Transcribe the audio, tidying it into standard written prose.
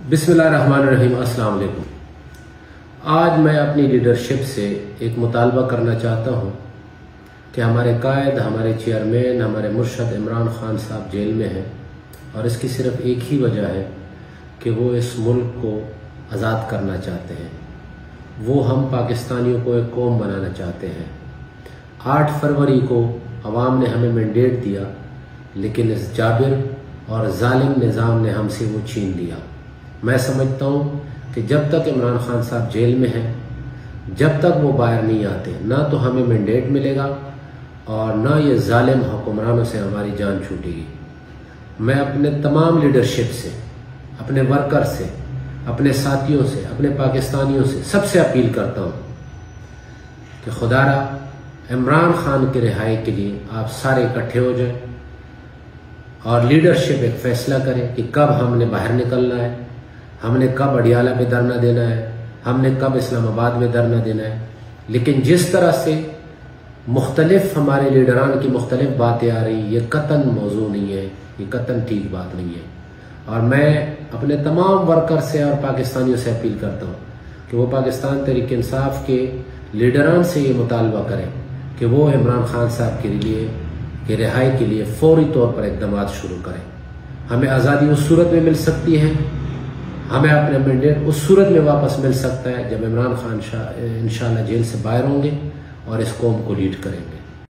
बिस्मिल्लाहिर्रहमानिर्रहीम। अस्सलाम वालेकुम। आज मैं अपनी लीडरशिप से एक मुतालबा करना चाहता हूँ कि हमारे कायद, हमारे चेयरमैन, हमारे मुर्शद इमरान खान साहब जेल में हैं और इसकी सिर्फ एक ही वजह है कि वो इस मुल्क को आज़ाद करना चाहते हैं। वो हम पाकिस्तानियों को एक कौम बनाना चाहते हैं। 8 फरवरी को अवाम ने हमें मैंडेट दिया, लेकिन इस जाबिर और जालिम निज़ाम ने हमसे वो छीन लिया। मैं समझता हूँ कि जब तक इमरान खान साहब जेल में हैं, जब तक वो बाहर नहीं आते, ना तो हमें मैंडेट मिलेगा और ना ये जालिम हुक्मरानों से हमारी जान छूटेगी। मैं अपने तमाम लीडरशिप से, अपने वर्कर से, अपने साथियों से, अपने पाकिस्तानियों से सबसे अपील करता हूँ कि खुदारा इमरान खान की रिहाई के लिए आप सारे इकट्ठे हो जाएं और लीडरशिप एक फैसला करें कि कब हमने बाहर निकलना है, हमने कब अडियाला पे धरना देना है, हमने कब इस्लामाबाद में धरना देना है। लेकिन जिस तरह से मुख्तलिफ हमारे लीडरान की मुख्तलिफ बातें आ रही, ये कतन मौजू नहीं है, ये कतन ठीक बात नहीं है। और मैं अपने तमाम वर्कर से और पाकिस्तानियों से अपील करता हूँ कि वो पाकिस्तान तहरीक इंसाफ के लीडरान से ये मुतालबा करें कि वो इमरान खान साहब के लिए की रिहाई के लिए फौरी तौर पर इक़दाम शुरू करें। हमें आज़ादी उस सूरत में मिल सकती है, हमें अपना मैंडेट उस सूरत में वापस मिल सकता है जब इमरान खान इंशाअल्लाह जेल से बाहर होंगे और इस कौम को लीड करेंगे।